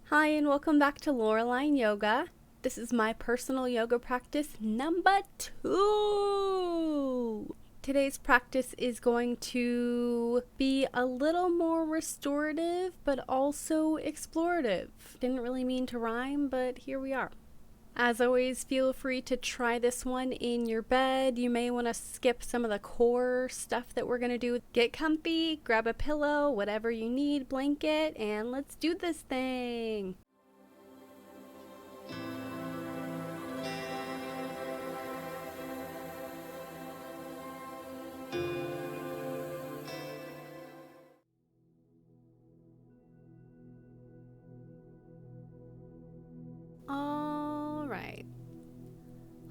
Hi, and welcome back to Loreline Yoga. This is my personal yoga practice number 2. Today's practice is going to be a little more restorative, but also explorative. Didn't really mean to rhyme, but here we are. As always, feel free to try this one in your bed. You may want to skip some of the core stuff that we're going to do. Get comfy, grab a pillow, whatever you need, blanket, and let's do this thing. All right.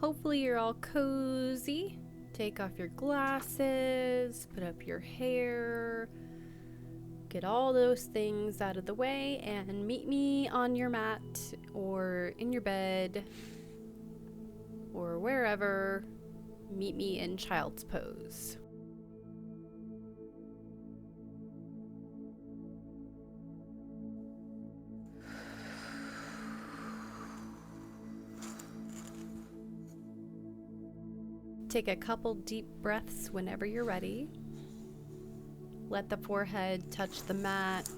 Hopefully you're all cozy. Take off your glasses, put up your hair, get all those things out of the way, and meet me on your mat or in your bed or wherever. Meet me in child's pose. Take a couple deep breaths whenever you're ready. Let the forehead touch the mat,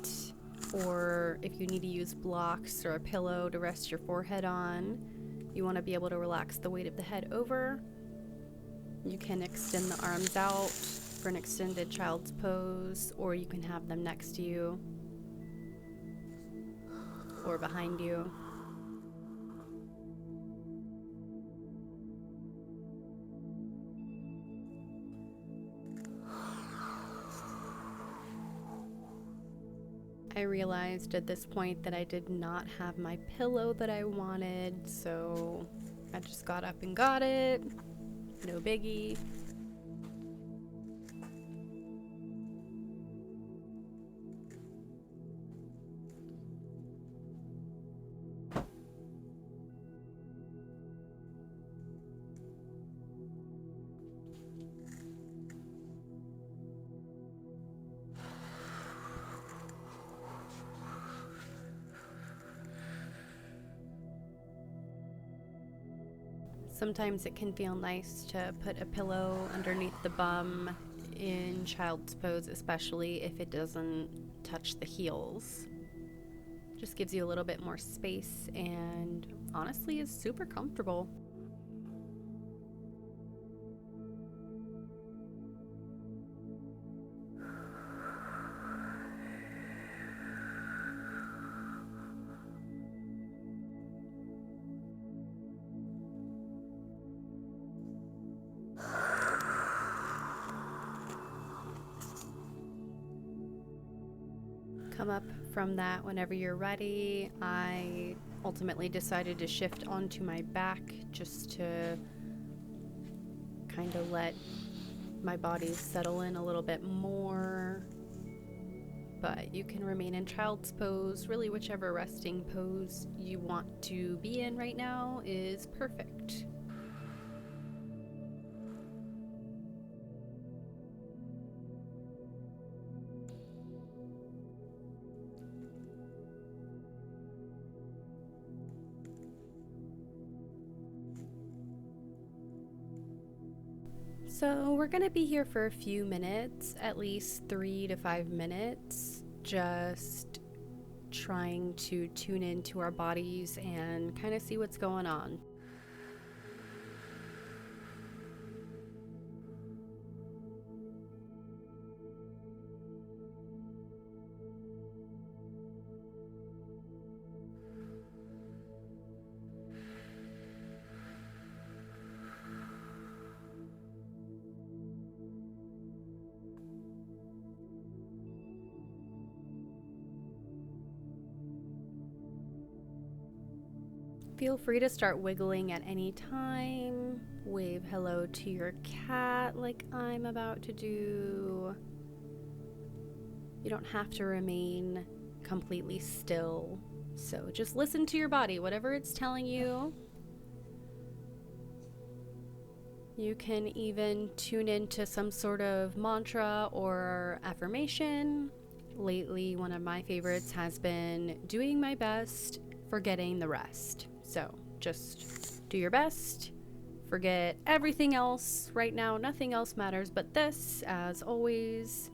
or if you need to use blocks or a pillow to rest your forehead on, you want to be able to relax the weight of the head over. You can extend the arms out for an extended child's pose, or you can have them next to you or behind you. I realized at this point that I did not have my pillow that I wanted, so I just got up and got it. No biggie. Sometimes it can feel nice to put a pillow underneath the bum in child's pose, especially if it doesn't touch the heels. Just gives you a little bit more space and honestly is super comfortable. Come up from that whenever you're ready. I ultimately decided to shift onto my back just to kind of let my body settle in a little bit more. But you can remain in child's pose. Really, whichever resting pose you want to be in right now is perfect. So we're going to be here for a few minutes, at least 3 to 5 minutes, just trying to tune into our bodies and kind of see what's going on. Feel free to start wiggling at any time. Wave hello to your cat like I'm about to do. You don't have to remain completely still. So just listen to your body, whatever it's telling you. You can even tune into some sort of mantra or affirmation lately, one of my favorites has been doing my best, forgetting the rest. So just do your best, forget everything else. Right now, nothing else matters but this, as always.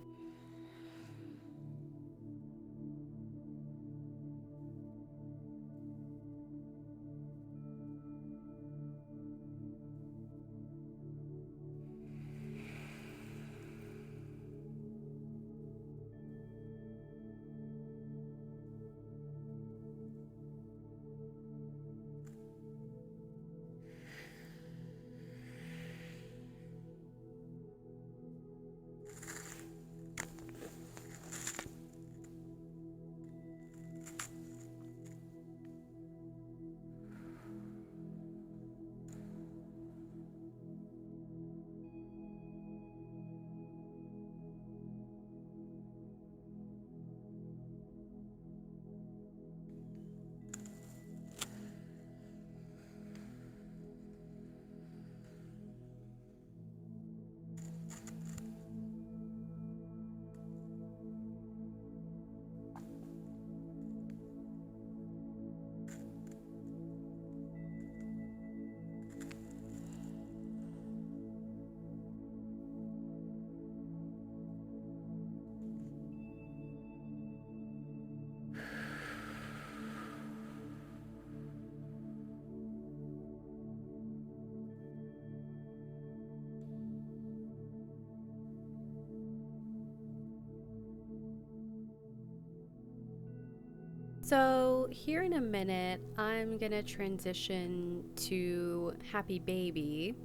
So, here in a minute, I'm gonna transition to Happy Baby,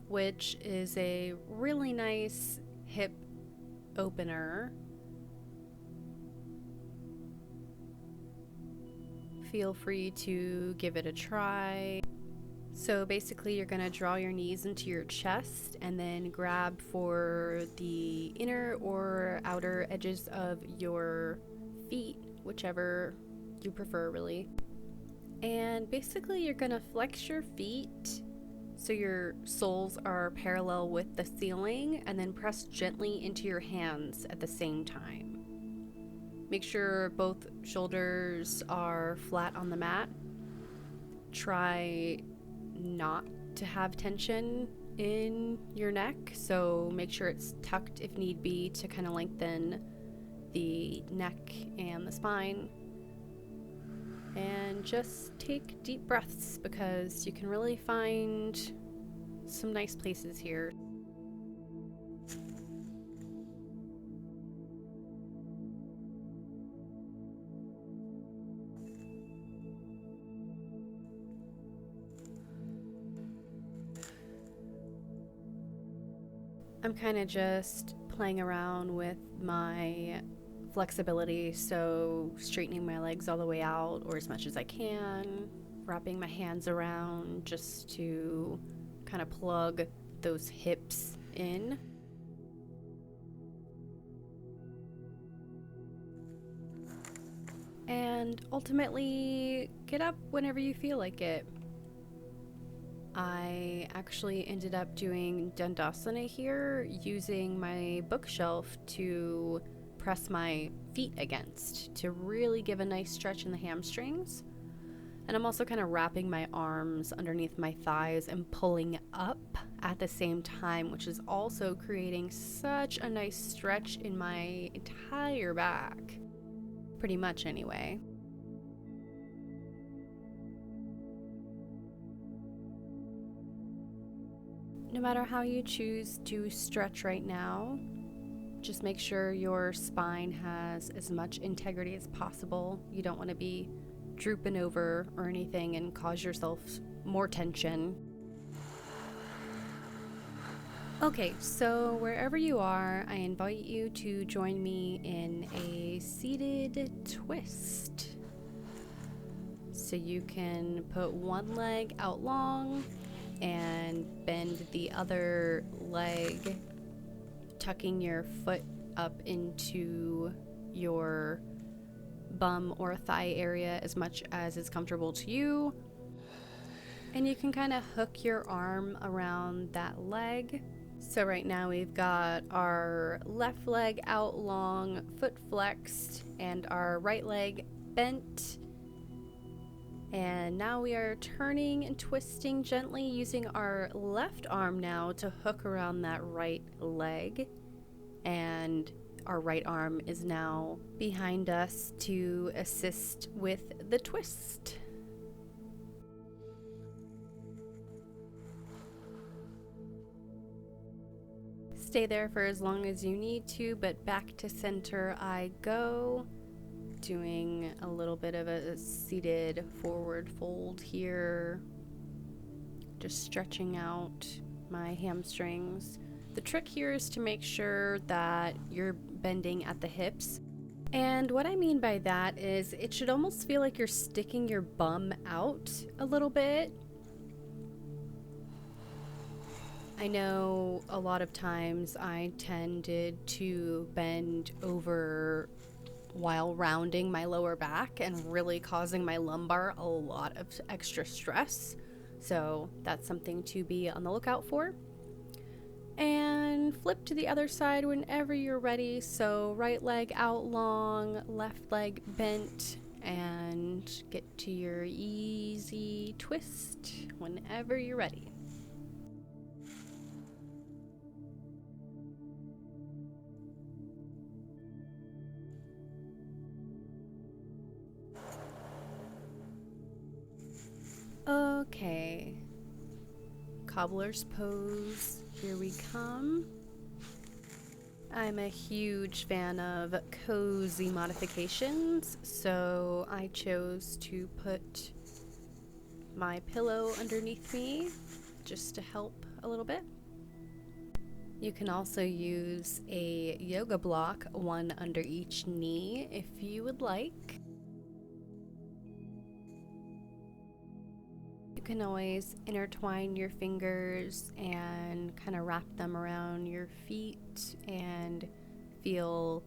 which is a really nice hip opener. Feel free to give it a try. So basically, you're gonna draw your knees into your chest and then grab for the inner or outer edges of your feet, whichever you prefer, really. And basically, you're gonna flex your feet so your soles are parallel with the ceiling, and then press gently into your hands at the same time. Make sure both shoulders are flat on the mat. Try not to have tension in your neck, so make sure it's tucked if need be to kind of lengthen the neck and the spine. And just take deep breaths because you can really find some nice places here. I'm kind of just playing around with my flexibility, so straightening my legs all the way out or as much as I can, wrapping my hands around just to kind of plug those hips in. And ultimately, get up whenever you feel like it. I actually ended up doing Dandasana here using my bookshelf to press my feet against to really give a nice stretch in the hamstrings. And I'm also kind of wrapping my arms underneath my thighs and pulling up at the same time, which is also creating such a nice stretch in my entire back. Pretty much, anyway. No matter how you choose to stretch right now, just make sure your spine has as much integrity as possible. You don't want to be drooping over or anything and cause yourself more tension. Okay, so wherever you are, I invite you to join me in a seated twist. So you can put one leg out long and bend the other leg, tucking your foot up into your bum or thigh area as much as is comfortable to you. And you can kind of hook your arm around that leg So right now we've got our left leg out long, foot flexed, and our right leg bent. And now we are turning and twisting gently using our left arm now to hook around that right leg. And our right arm is now behind us to assist with the twist. Stay there for as long as you need to, but back to center I go. Doing a little bit of a seated forward fold here. Just stretching out my hamstrings. The trick here is to make sure that you're bending at the hips. And what I mean by that is it should almost feel like you're sticking your bum out a little bit. I know a lot of times I tended to bend over while rounding my lower back and really causing my lumbar a lot of extra stress. So that's something to be on the lookout for. And flip to the other side whenever you're ready. So right leg out long, left leg bent, and get to your easy twist whenever you're ready. Okay, cobbler's pose, here we come. I'm a huge fan of cozy modifications, so I chose to put my pillow underneath me just to help a little bit. You can also use a yoga block, one under each knee if you would like. You can always intertwine your fingers and kind of wrap them around your feet and feel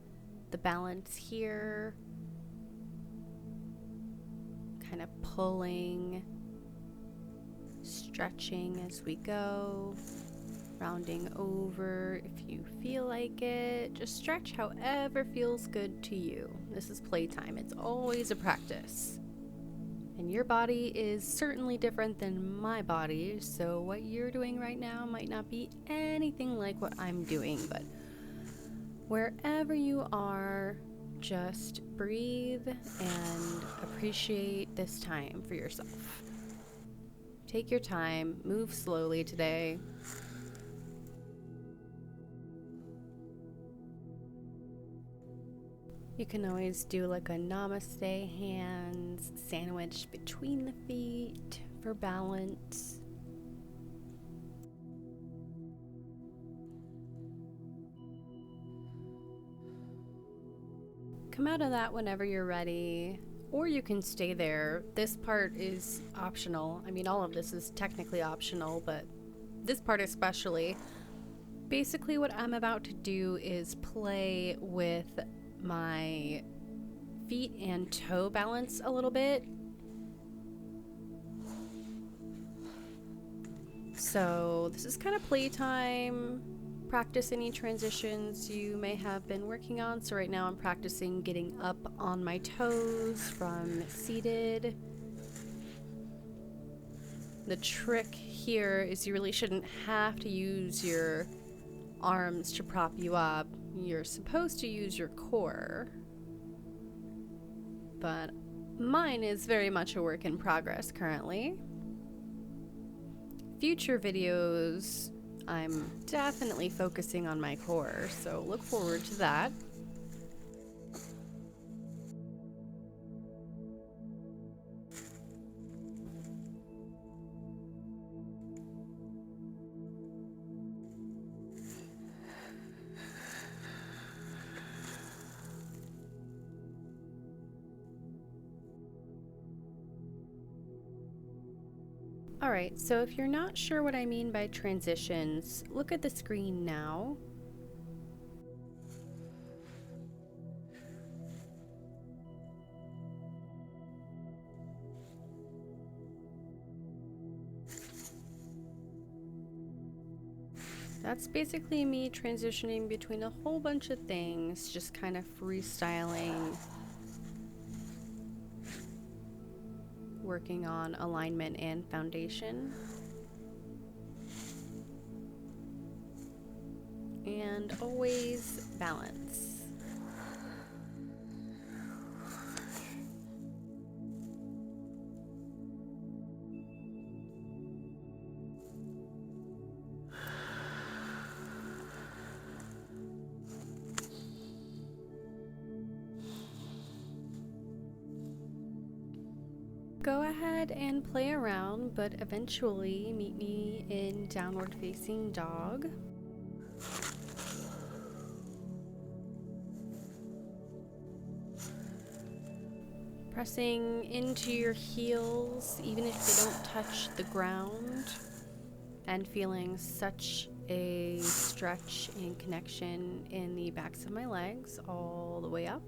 the balance here. Kind of pulling, stretching as we go, rounding over if you feel like it. Just stretch however feels good to you. This is playtime. It's always a practice. And your body is certainly different than my body, so what you're doing right now might not be anything like what I'm doing, but wherever you are, just breathe and appreciate this time for yourself. Take your time, move slowly today. You can always do like a namaste hands sandwiched between the feet for balance. Come out of that whenever you're ready, or you can stay there. This part is optional. I mean, all of this is technically optional, but this part especially. Basically, what I'm about to do is play with my feet and toe balance a little bit. So this is kind of playtime. Practice any transitions you may have been working on. So right now I'm practicing getting up on my toes from seated. The trick here is you really shouldn't have to use your arms to prop you up. You're supposed to use your core, but mine is very much a work in progress currently. Future videos, I'm definitely focusing on my core, so look forward to that. Alright, so if you're not sure what I mean by transitions, look at the screen now. that's basically me transitioning between a whole bunch of things, just kind of freestyling, working on alignment and foundation, and always balance. Go ahead and play around, but eventually meet me in downward facing dog. Pressing into your heels, even if they don't touch the ground, and feeling such a stretch and connection in the backs of my legs all the way up.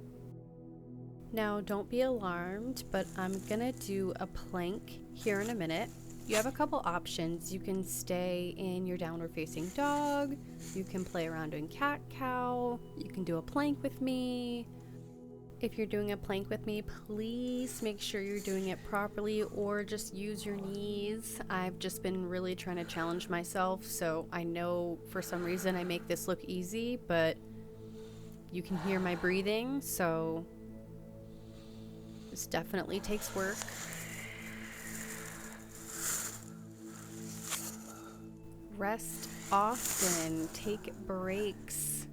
Now, don't be alarmed, but I'm gonna do a plank here in a minute. You have a couple options. You can stay in your downward facing dog, you can play around in cat-cow, you can do a plank with me. If you're doing a plank with me, please make sure you're doing it properly, or just use your knees. I've just been really trying to challenge myself, so I know for some reason I make this look easy, but you can hear my breathing, so this definitely takes work. Rest often, take breaks.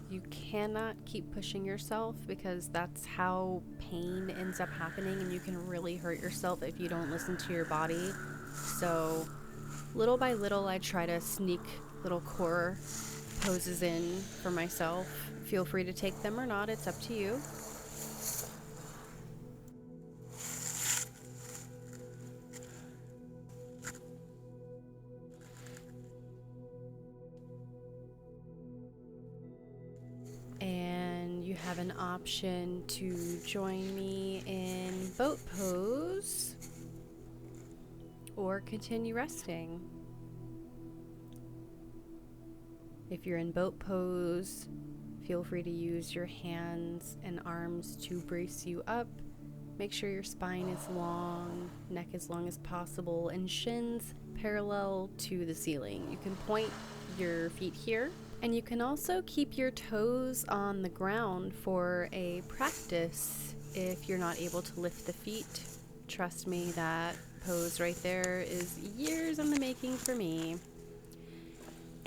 You cannot keep pushing yourself, because that's how pain ends up happening, and you can really hurt yourself if you don't listen to your body. So little by little, I try to sneak little core poses in for myself. Feel free to take them or not, it's up to you. And you have an option to join me in boat pose or continue resting. If you're in boat pose, feel free to use your hands and arms to brace you up. Make sure your spine is long, neck as long as possible, and shins parallel to the ceiling. You can point your feet here. And you can also keep your toes on the ground for a practice if you're not able to lift the feet. Trust me, that pose right there is years in the making for me.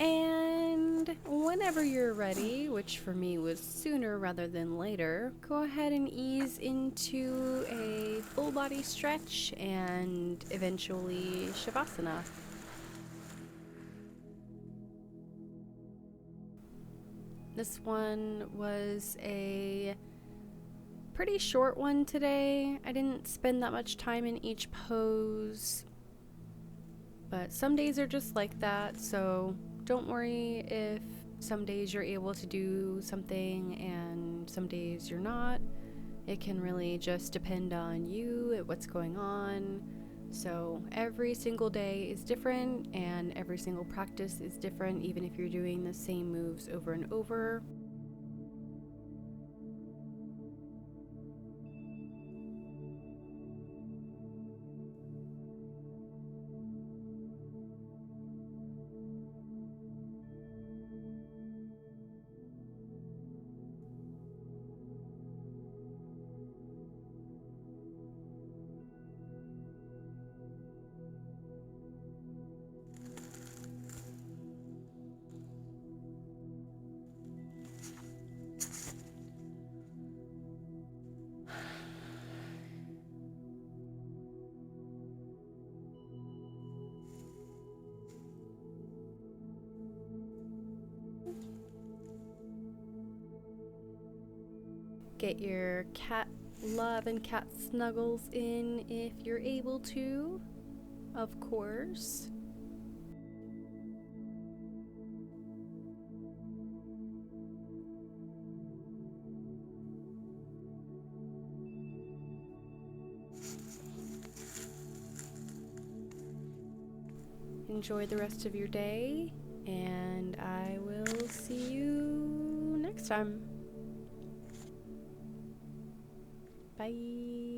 And whenever you're ready, which for me was sooner rather than later, go ahead and ease into a full body stretch and eventually Shavasana. This one was a pretty short one today. I didn't spend that much time in each pose, but some days are just like that, so don't worry if some days you're able to do something and some days you're not. It can really just depend on you and what's going on. So every single day is different, and every single practice is different, even if you're doing the same moves over and over. Get your cat love and cat snuggles in if you're able to, of course. Enjoy the rest of your day, And I will see you next time. Bye.